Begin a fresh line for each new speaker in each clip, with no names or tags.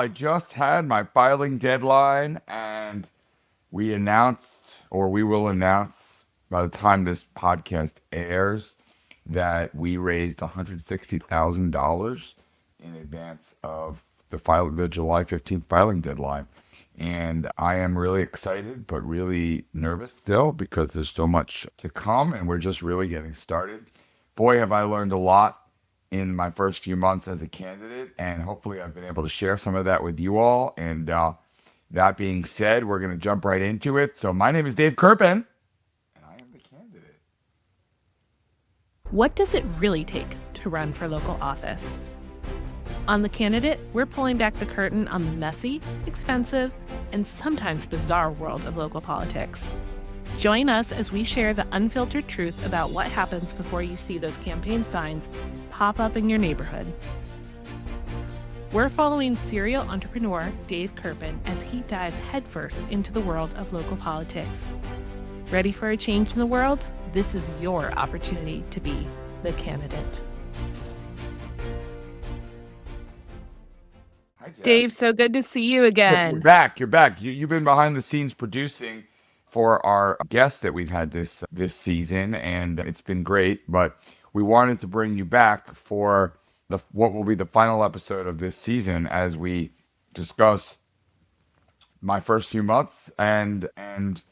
I just had my filing deadline, and we announced, or we will announce by the time this podcast airs, that we raised $160,000 in advance of the July 15th filing deadline. And I am really excited, but really nervous still because there's so much to come and we're just really getting started. Boy, have I learned a lot in my first few months as a candidate, and hopefully I've been able to share some of that with you all. And that being said, we're going to jump right into it. So my name is Dave Kirpin, and I am the candidate.
What does it really take to run for local office? On The Candidate, we're pulling back the curtain on the messy, expensive, and sometimes bizarre world of local politics. Join us as we share the unfiltered truth about what happens before you see those campaign signs pop up in your neighborhood. We're following serial entrepreneur Dave Kirpin as he dives headfirst into the world of local politics. Ready for a change in the world? This is your opportunity to be the candidate.
Hi, Jeff.
Dave, so good to see you again.
You're back. You're back. You've been behind the scenes producing for our guests that we've had this season, and it's been great. But we wanted to bring you back for what will be the final episode of this season as we discuss my first few months and some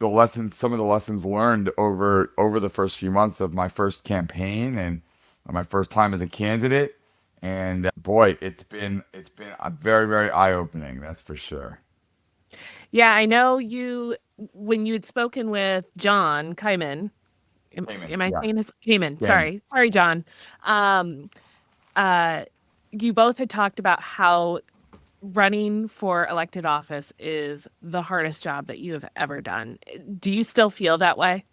of the lessons learned over the first few months of my first campaign and my first time as a candidate. And boy, it's been a very, very eye-opening. That's for sure.
Yeah, I know when you had spoken with John Kyman. Am I saying his Cayman?
Yeah.
Sorry, John. You both had talked about how running for elected office is the hardest job that you have ever done. Do you still feel that way?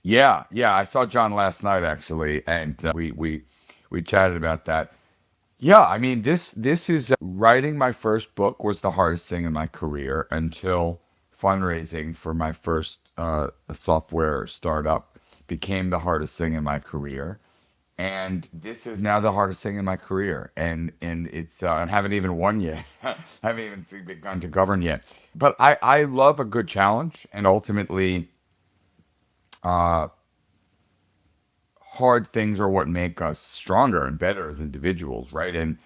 Yeah. I saw John last night actually, and we chatted about that. Yeah, I mean this is writing my first book was the hardest thing in my career until fundraising for my first software startup became the hardest thing in my career. And this is now the hardest thing in my career, and it's I haven't even won yet. I haven't even begun to govern yet. But I love a good challenge, and ultimately, uh, hard things are what make us stronger and better as individuals, right? And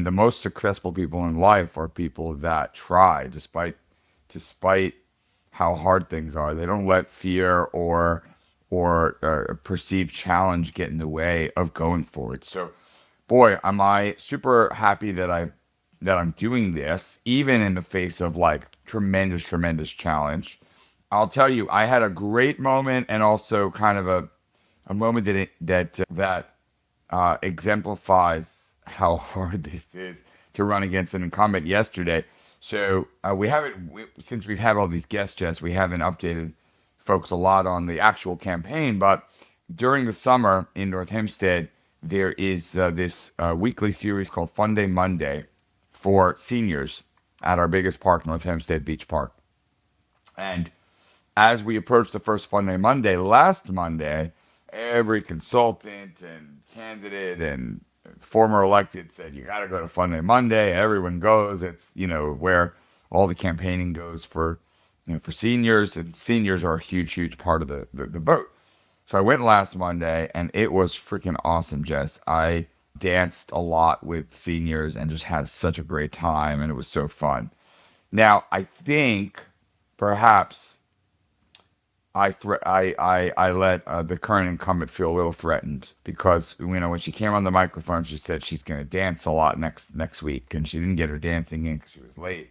the most successful people in life are people that try, despite how hard things are. They don't let fear or perceived challenge get in the way of going forward. So, boy, am I super happy that I'm doing this, even in the face of like tremendous challenge. I'll tell you, I had a great moment and also kind of a moment that exemplifies how hard this is to run against an incumbent yesterday. So since we've had all these guest chats, we haven't updated folks a lot on the actual campaign. But during the summer in North Hempstead, there is this weekly series called Fun Day Monday for seniors at our biggest park, North Hempstead Beach Park. And as we approached the first Fun Day Monday, last Monday, every consultant and candidate and former elected said, you got to go to Fun Day Monday. Everyone goes. It's, where all the campaigning goes for seniors, and seniors are a huge part of the vote. So I went last Monday, and it was freaking awesome, Jess. I danced a lot with seniors and just had such a great time, and it was so fun. Now, I think perhaps I let the current incumbent feel a little threatened because when she came on the microphone, she said she's going to dance a lot next week, and she didn't get her dancing in because she was late.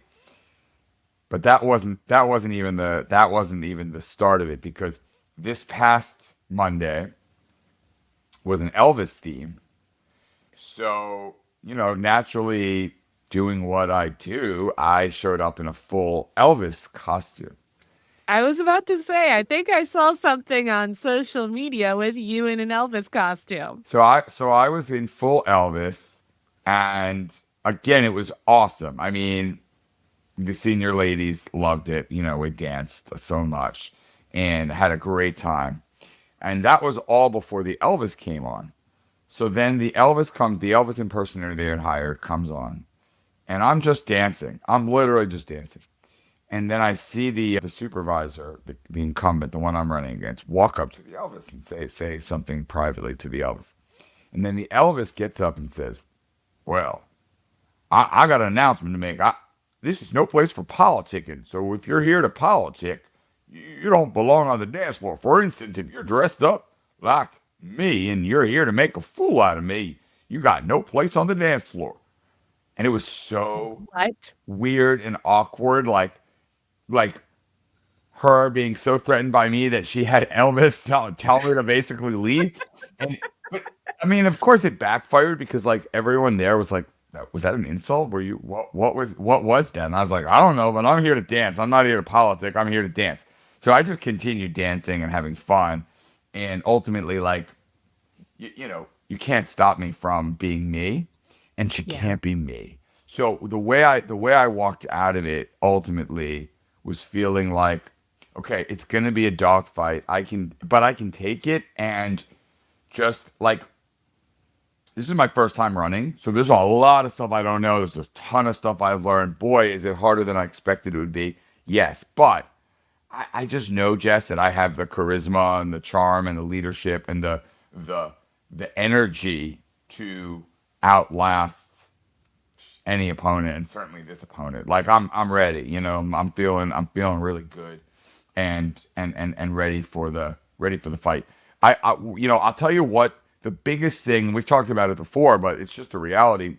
But that wasn't even the start of it, because this past Monday was an Elvis theme. So, naturally doing what I do, I showed up in a full Elvis costume.
I was about to say, I think I saw something on social media with you in an Elvis costume.
So I was in full Elvis, and again, it was awesome. I mean, the senior ladies loved it. We danced so much and had a great time. And that was all before the Elvis came on. So then the Elvis impersonator they had hired comes on. and I'm just dancing. I'm literally just dancing. And then I see the supervisor, the incumbent, the one I'm running against, walk up to the Elvis and say something privately to the Elvis. And then the Elvis gets up and says, "Well, I got an announcement to make. This is no place for politicking. So if you're here to politic, you don't belong on the dance floor. For instance, if you're dressed up like me and you're here to make a fool out of me, you got no place on the dance floor." And it was so
What?
weird and awkward, like her being so threatened by me that she had Elvis tell her to basically leave. And but I mean, of course, it backfired because like everyone there was like, "Was that an insult? Were you what was that?" And I was like, "I don't know, but I'm here to dance. I'm not here to politic. I'm here to dance." So I just continued dancing and having fun, and ultimately, like you can't stop me from being me, and she
Yeah.
can't be me. So the way I walked out of it ultimately was feeling like, okay, it's gonna be a dogfight. But I can take it, and just like this is my first time running, so there's a lot of stuff I don't know. There's a ton of stuff I've learned. Boy, is it harder than I expected it would be. Yes, but I just know, Jess, that I have the charisma and the charm and the leadership and the the energy to outlast any opponent, and certainly this opponent. Like I'm ready. I'm feeling really good, and ready for the fight. I'll tell you what the biggest thing, we've talked about it before, but it's just a reality.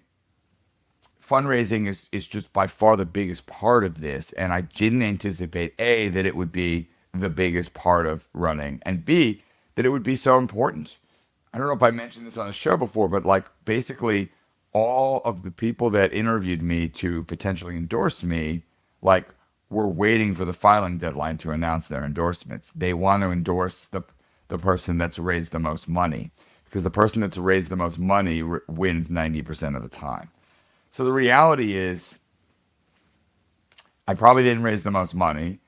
Fundraising is just by far the biggest part of this, and I didn't anticipate A, that it would be the biggest part of running, and B, that it would be so important. I don't know if I mentioned this on the show before, but like basically all of the people that interviewed me to potentially endorse me, like, were waiting for the filing deadline to announce their endorsements. They want to endorse the person that's raised the most money, because the person that's raised the most money wins 90% of the time. So the reality is, I probably didn't raise the most money.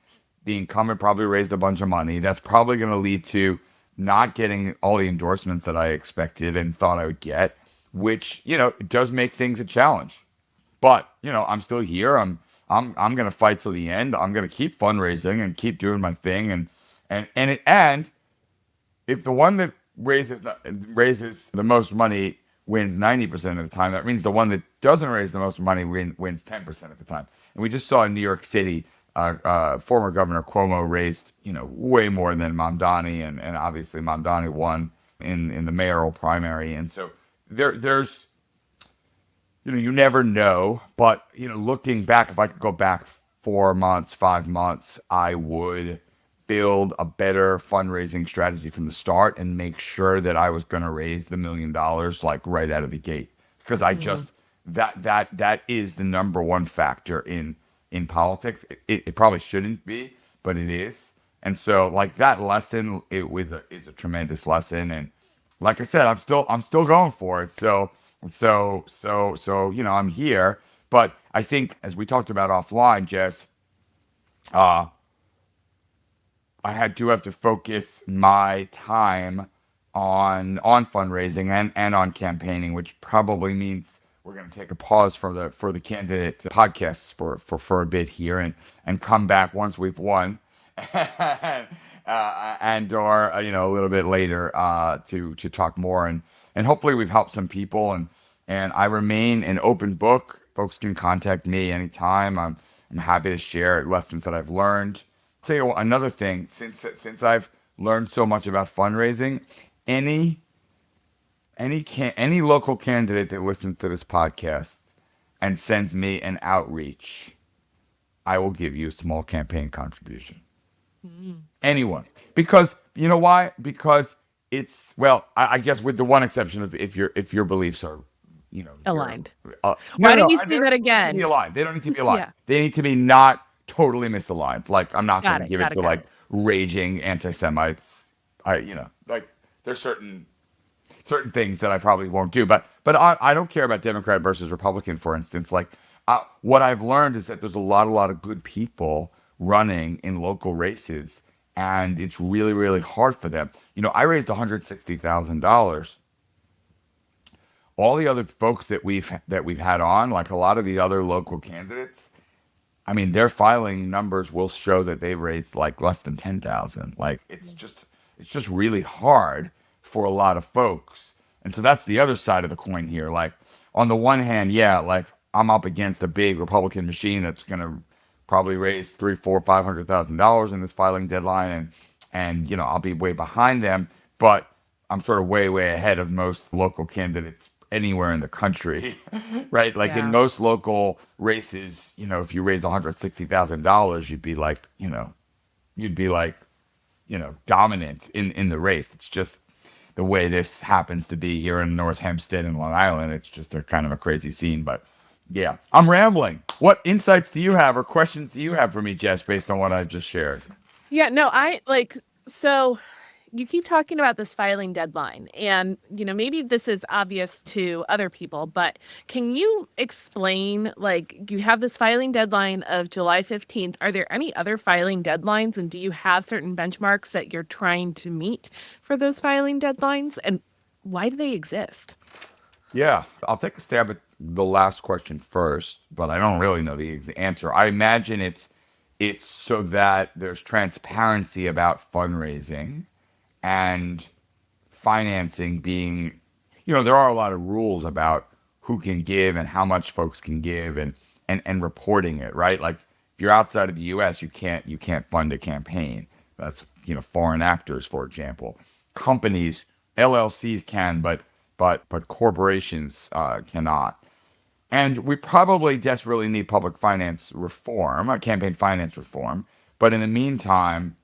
The incumbent probably raised a bunch of money. That's probably going to lead to not getting all the endorsements that I expected and thought I would get, which, it does make things a challenge. But, I'm still here. I'm going to fight till the end. I'm going to keep fundraising and keep doing my thing, and if the one that raises the most money wins 90% of the time, that means the one that doesn't raise the most money wins 10% of the time. And we just saw in New York City, former Governor Cuomo raised way more than Mamdani, and obviously Mamdani won in the mayoral primary. And so there's you never know, but looking back, if I could go back 4 months, 5 months, I would build a better fundraising strategy from the start and make sure that I was going to raise the $1 million like right out of the gate, because I
Hmm.
just that is the number one factor in politics. It probably shouldn't be, but it is. And so like that lesson, is a tremendous lesson, and like I said, I'm still going for it. So I'm here. But I think, as we talked about offline, Jess, uh, I had to have to focus my time on fundraising and on campaigning, which probably means we're going to take a pause for the candidate podcasts for a bit here, and come back once we've won, and or a little bit later, to talk more, and hopefully we've helped some people, and I remain an open book. Folks can contact me anytime. I'm happy to share lessons that I've learned. Tell you what, another thing, since I've learned so much about fundraising, any any local candidate that listens to this podcast and sends me an outreach, I will give you a small campaign contribution.
Mm.
Anyone, because you know why? Because it's, well, I guess with the one exception of if your beliefs are, your
Aligned.
no,
Why
no,
don't you
they
say
don't
that
need to be
again?
aligned. They don't need to be aligned.
Yeah.
They need to be not totally misaligned. Like, I'm not going
Got
to
it.
give
Got
it
it.
to
Got
like
it.
raging anti-Semites. Like, there's certain things that I probably won't do. But I don't care about Democrat versus Republican, for instance. Like, what I've learned is that there's a lot of good people running in local races, and it's really, really hard for them. I raised $160,000 all the other folks that we've had on, like a lot of the other local candidates, I mean, their filing numbers will show that they raised like less than 10,000. Like it's just really hard for a lot of folks. And so that's the other side of the coin here. Like on the one hand, yeah, like I'm up against a big Republican machine that's gonna probably raise three, four, $500,000 in this filing deadline, and I'll be way behind them, but I'm sort of way, way ahead of most local candidates anywhere in the country, right? Like in
Yeah.
most local races, if you raise $160,000, you'd be like, dominant in the race. It's just the way this happens to be here in North Hempstead and Long Island. It's just a kind of a crazy scene, but yeah, I'm rambling. What insights do you have or questions do you have for me, Jess, based on what I've just shared?
Yeah, no, so you keep talking about this filing deadline, and, maybe this is obvious to other people, but can you explain, like, you have this filing deadline of July 15th. Are there any other filing deadlines, and do you have certain benchmarks that you're trying to meet for those filing deadlines, and why do they exist?
Yeah, I'll take a stab at the last question first, but I don't really know the answer. I imagine it's so that there's transparency about fundraising and financing being, there are a lot of rules about who can give and how much folks can give and reporting it, right? Like if you're outside of the US, you can't fund a campaign. That's, foreign actors, for example. Companies, LLCs can, but corporations cannot. And we probably desperately need public finance reform, campaign finance reform. But in the meantime,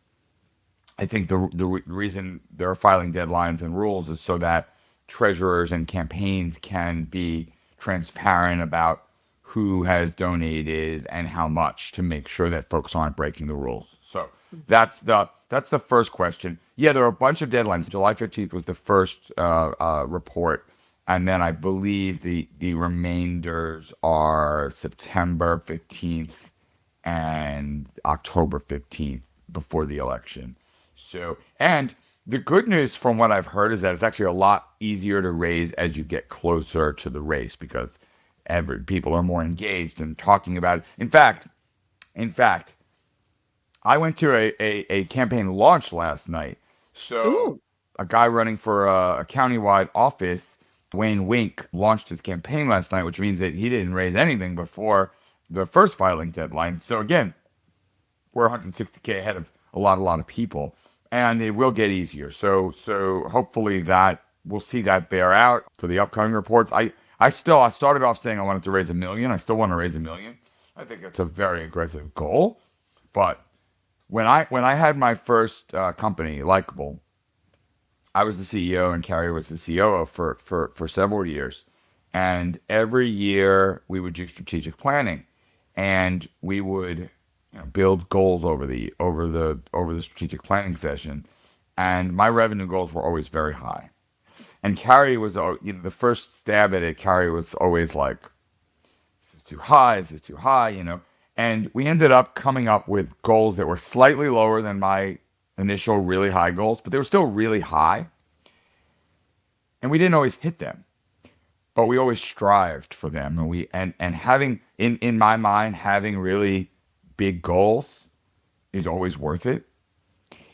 I think the reason there are filing deadlines and rules is so that treasurers and campaigns can be transparent about who has donated and how much to make sure that folks aren't breaking the rules. So that's the first question. Yeah, there are a bunch of deadlines. July 15th was the first report, and then I believe the remainders are September 15th and October 15th before the election. So, and the good news from what I've heard is that it's actually a lot easier to raise as you get closer to the race because people are more engaged and talking about it. In fact, I went to a campaign launch last night. So
Ooh.
a guy running for a countywide office, Wayne Wink, launched his campaign last night, which means that he didn't raise anything before the first filing deadline. So again, we're 160K ahead of a lot of people, and it will get easier. So hopefully that we'll see that bear out for the upcoming reports. I started off saying I wanted to raise $1 million. I still want to raise $1 million. I think it's a very aggressive goal, but when I had my first company, Likeable, I was the CEO and Carrie was the COO for several years, and every year we would do strategic planning, and we would build goals over the strategic planning session, and my revenue goals were always very high. And Carrie was, the first stab at it. Carrie was always like, "This is too high. This is too high." And we ended up coming up with goals that were slightly lower than my initial really high goals, but they were still really high. And we didn't always hit them, but we always strived for them. And having in my mind having really big goals is always worth it.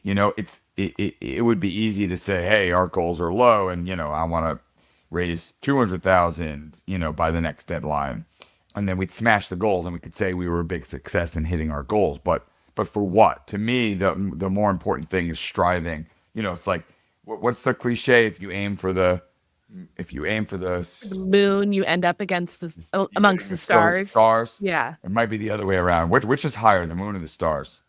It would be easy to say, hey, our goals are low, and I want to raise 200,000, by the next deadline, and then we'd smash the goals, and we could say we were a big success in hitting our goals. But for what? To me, the more important thing is striving. It's like what's the cliche?
The moon, you end up against amongst the
Go with the
stars.
stars.
Yeah.
It might be the other way around. Which is higher, the moon or the stars?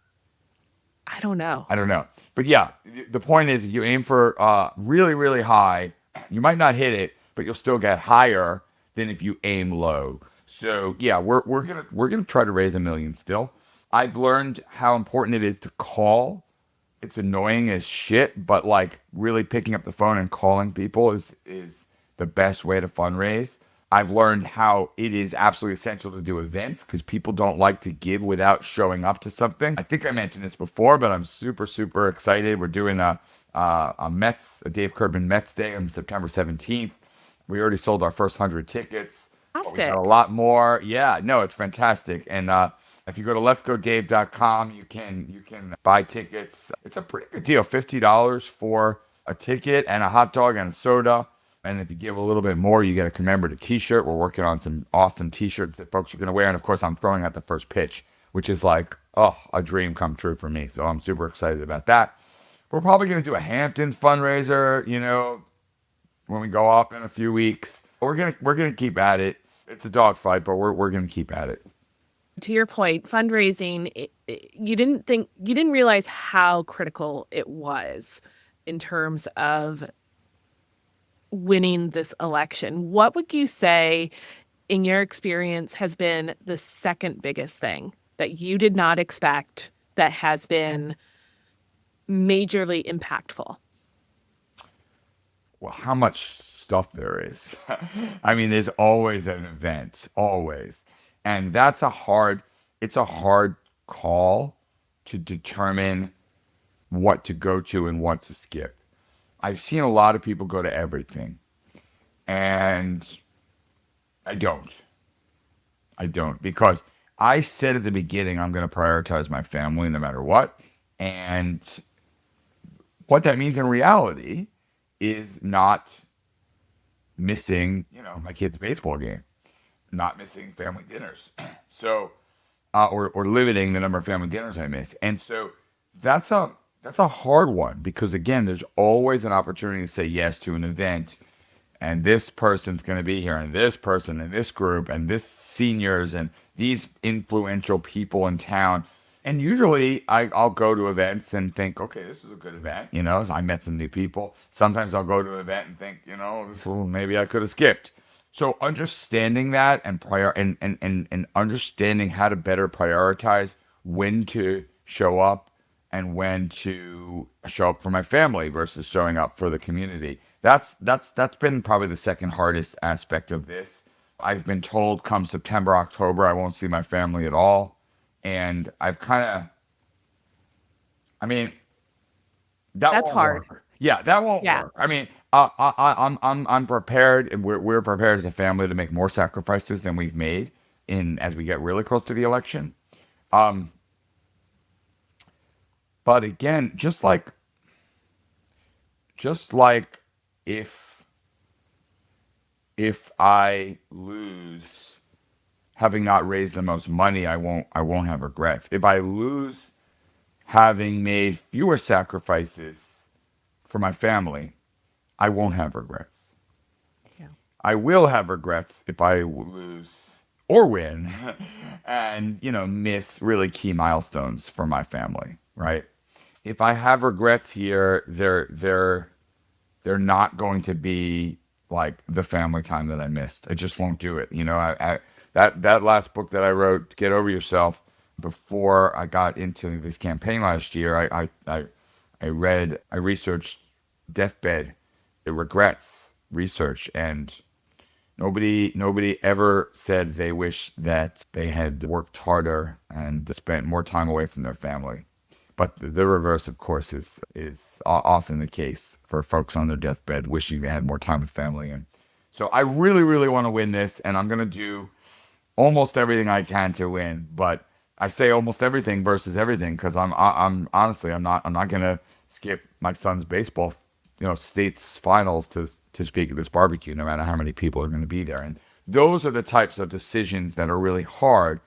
I don't know.
I don't know. But yeah, the point is, if you aim for really, really high, you might not hit it, but you'll still get higher than if you aim low. So yeah, we're gonna try to raise $1 million still. I've learned how important it is to call. It's annoying as shit, but like really picking up the phone and calling people is the best way to fundraise. I've learned how it is absolutely essential to do events because people don't like to give without showing up to something. I think I mentioned this before, but I'm super, super excited. We're doing a Dave Kerbin Mets Day on September 17th. We already sold our first 100 tickets, but we got a
Fantastic.
lot more. Yeah, no, it's fantastic. And if you go to letsgodave.com, you can buy tickets. It's a pretty good deal, $50 for a ticket and a hot dog and a soda. And if you give a little bit more, you get a commemorative T-shirt. We're working on some awesome T-shirts that folks are going to wear. And of course, I'm throwing out the first pitch, which is like, oh, a dream come true for me. So I'm super excited about that. We're probably going to do a Hamptons fundraiser, when we go up in a few weeks. We're gonna keep at it. It's a dogfight, but we're gonna keep at it.
To your point, fundraising, you didn't realize how critical it was in terms of winning this election. What would you say, in your experience, has been the second biggest thing that you did not expect that has been majorly impactful?
Well, how much stuff there is. I mean, there's always an event, always, and it's a hard call to determine what to go to and what to skip. I've seen a lot of people go to everything, and I don't. I don't because I said at the beginning I'm going to prioritize my family no matter what. And what that means in reality is not missing, my kid's baseball game, not missing family dinners. So, or limiting the number of family dinners I miss. And so that's a that's a hard one because again, there's always an opportunity to say yes to an event and this person's going to be here, and this person, and this group, and this seniors, and these influential people in town. And usually I'll go to events and think, okay, this is a good event. I met some new people. Sometimes I'll go to an event and think, maybe I could have skipped. So understanding that and and understanding how to better prioritize when to show up and when to show up for my family versus showing up for the community. That's been probably the second hardest aspect of this. I've been told come September, October, I won't see my family at all. And I've kind of, I mean, that
That's
won't
hard.
work. Yeah, that won't
Yeah.
work. I mean, I'm prepared, and we're prepared as a family to make more sacrifices than we've made in as we get really close to the election. Um, but again, just like if I lose having not raised the most money, I won't have regrets. If I lose having made fewer sacrifices for my family, I won't have regrets.
Yeah.
I will have regrets if I lose or win and, miss really key milestones for my family, right? If I have regrets here, they're not going to be like the family time that I missed. I just won't do it. That last book that I wrote, Get Over Yourself, before I got into this campaign last year, I researched deathbed regrets research, and nobody ever said they wish that they had worked harder and spent more time away from their family. But the reverse, of course, is often the case for folks on their deathbed, wishing they had more time with family. And so I really, really want to win this, and I'm gonna do almost everything I can to win. But I say almost everything versus everything because I'm honestly I'm not gonna skip my son's baseball, states finals to speak at this barbecue, no matter how many people are going to be there. And those are the types of decisions that are really hard,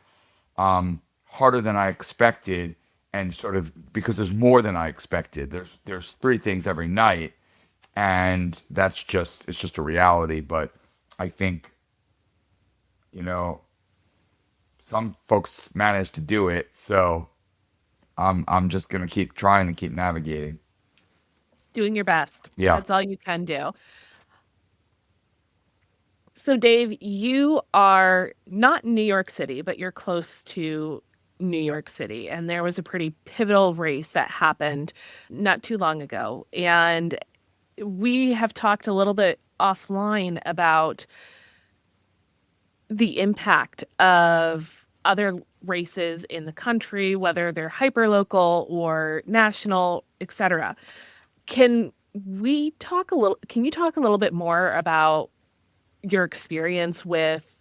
harder than I expected, and sort of because there's more than I expected. There's three things every night, and it's just a reality. But I think, you know, some folks manage to do it, so I'm just gonna keep trying and keep navigating.
Doing your best.
Yeah.
That's all you can do. So, Dave, you are not in New York City, but you're close to New York City. And there was a pretty pivotal race that happened not too long ago. And we have talked a little bit offline about the impact of other races in the country, whether they're hyperlocal or national, et cetera. Can can you talk a little bit more about your experience with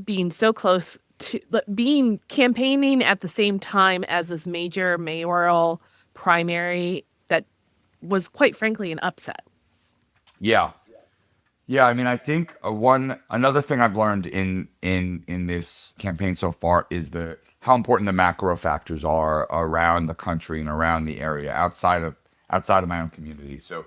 being so close to being campaigning at the same time as this major mayoral primary that was quite frankly an upset.
Yeah. Yeah, I mean, I think another thing I've learned in this campaign so far is the how important the macro factors are around the country and around the area outside of my own community. So,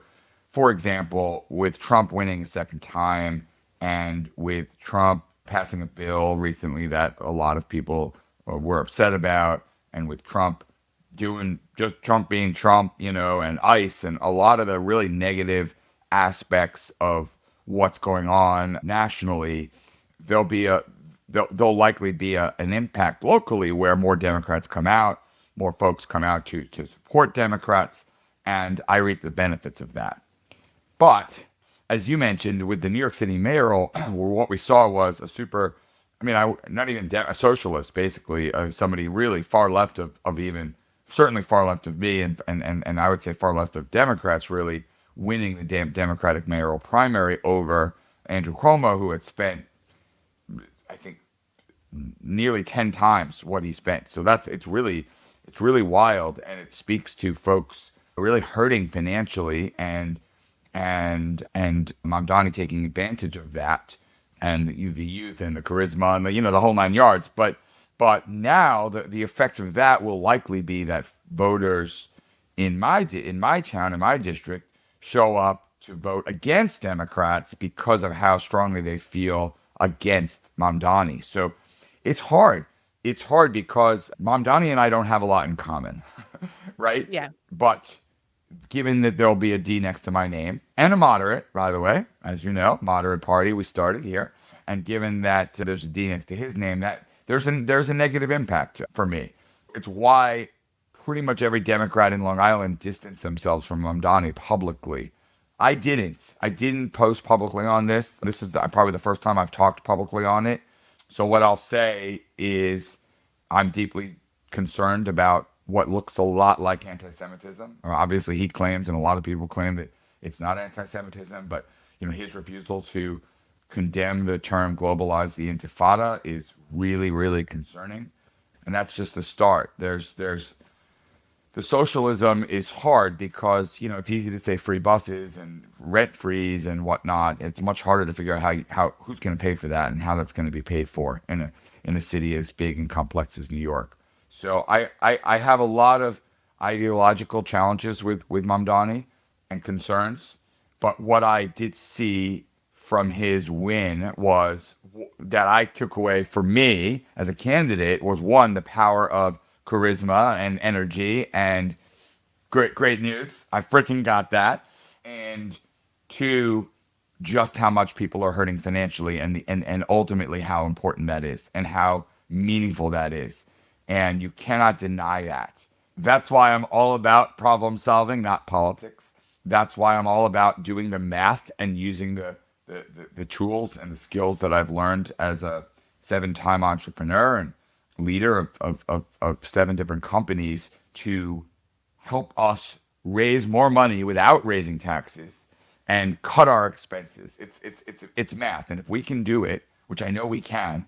for example, with Trump winning a second time and with Trump passing a bill recently that a lot of people were upset about, and with Trump doing just Trump being Trump, and ICE and a lot of the really negative aspects of what's going on nationally, there'll be a there'll likely be an impact locally where more Democrats come out, more folks come out to support Democrats, and I reap the benefits of that. But as you mentioned with the New York City mayoral, what we saw was not even a socialist, basically, somebody really far left of even, certainly far left of me, and I would say far left of Democrats, really winning the Democratic mayoral primary over Andrew Cuomo, who had spent, I think, nearly 10 times what he spent. So it's really wild, and it speaks to folks really hurting financially, and Mamdani taking advantage of that, and the youth and the charisma and the whole nine yards. But now the effect of that will likely be that voters in my town, in my district, show up to vote against Democrats because of how strongly they feel against Mamdani. So it's hard. It's hard because Mamdani and I don't have a lot in common, right?
Yeah.
But given that there'll be a D next to my name, and a moderate, by the way, as you know, moderate party, we started here, and given that there's a D next to his name, that there's a negative impact for me. It's why pretty much every Democrat in Long Island distanced themselves from Mamdani publicly. I didn't post publicly on this. This is probably the first time I've talked publicly on it. So what I'll say is I'm deeply concerned about what looks a lot like anti-Semitism. Obviously, he claims, and a lot of people claim, that it's not anti-Semitism, but his refusal to condemn the term "globalize the Intifada" is really, really concerning, and that's just the start. There's the socialism is hard because it's easy to say free buses and rent freeze and whatnot. It's much harder to figure out how who's going to pay for that and how that's going to be paid for in a city as big and complex as New York. So I have a lot of ideological challenges with Mamdani and concerns, but what I did see from his win was that I took away for me as a candidate was, one, the power of charisma and energy, and great news, I freaking got that, and two, just how much people are hurting financially, and ultimately how important that is and how meaningful that is. And you cannot deny that. That's why I'm all about problem solving, not politics. That's why I'm all about doing the math and using the tools and the skills that I've learned as a 7-time entrepreneur and leader of 7 different companies to help us raise more money without raising taxes and cut our expenses. It's math, and if we can do it, which I know we can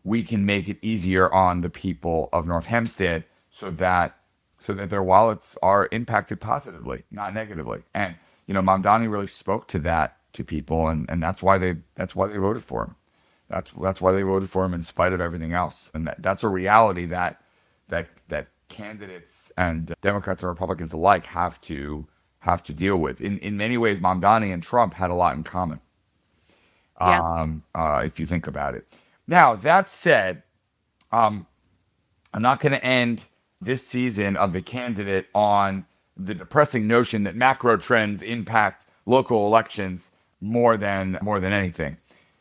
make it easier on the people of North Hempstead so that their wallets are impacted positively, not negatively. And Mamdani really spoke to that to people, and that's why they voted for him. That's why they voted for him in spite of everything else. And that's a reality that candidates and Democrats and Republicans alike have to deal with. In many ways, Mamdani and Trump had a lot in common.
Yeah.
If you think about it. Now, that said, I'm not going to end this season of The Candidate on the depressing notion that macro trends impact local elections more than anything.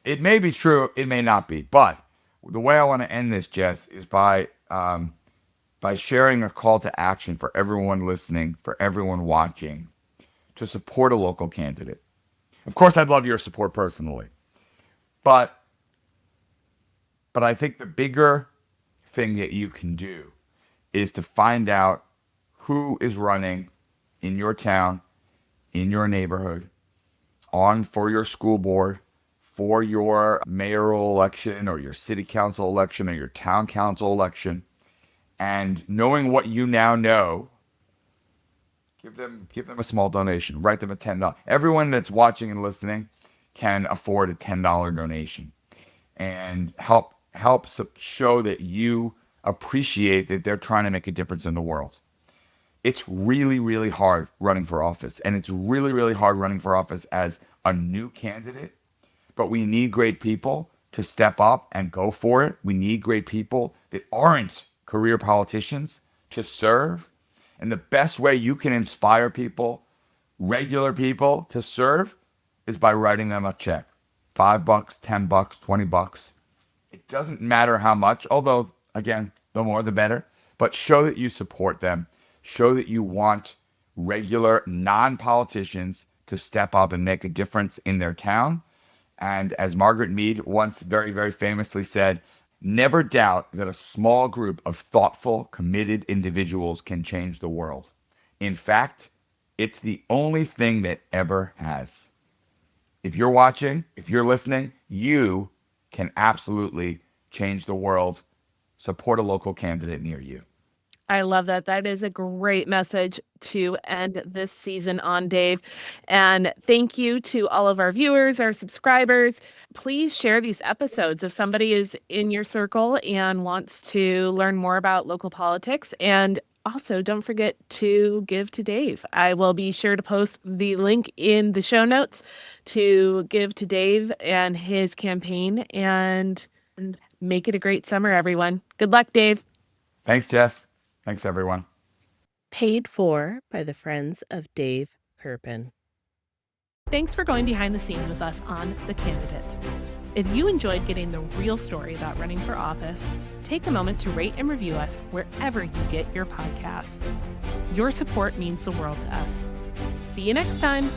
It may be true, it may not be, but the way I want to end this, Jess, is by sharing a call to action for everyone listening, for everyone watching, to support a local candidate. Of course, I'd love your support personally, but I think the bigger thing that you can do is to find out who is running in your town, in your neighborhood, for your school board, for your mayoral election or your city council election or your town council election. And knowing what you now know, give them a small donation. Write them a $10. Everyone that's watching and listening can afford a $10 donation, and help show that you appreciate that they're trying to make a difference in the world. It's really, really hard running for office, and it's really, really hard running for office as a new candidate. But we need great people to step up and go for it. We need great people that aren't career politicians to serve. And the best way you can inspire people, regular people, to serve is by writing them a check. $5, $10, $20. It doesn't matter how much, although, again, the more the better. But show that you support them. Show that you want regular non-politicians to step up and make a difference in their town. And as Margaret Mead once very, very famously said, never doubt that a small group of thoughtful, committed individuals can change the world. In fact, it's the only thing that ever has. If you're watching, if you're listening, you can absolutely change the world. Support a local candidate near you.
I love that. That is a great message to end this season on, Dave. And thank you to all of our viewers, our subscribers. Please share these episodes if somebody is in your circle and wants to learn more about local politics. And also, don't forget to give to Dave. I will be sure to post the link in the show notes to give to Dave and his campaign, and make it a great summer, everyone. Good luck, Dave.
Thanks, Jess. Thanks, everyone.
Paid for by the Friends of Dave Kirpin.
Thanks for going behind the scenes with us on The Candidate. If you enjoyed getting the real story about running for office, take a moment to rate and review us wherever you get your podcasts. Your support means the world to us. See you next time.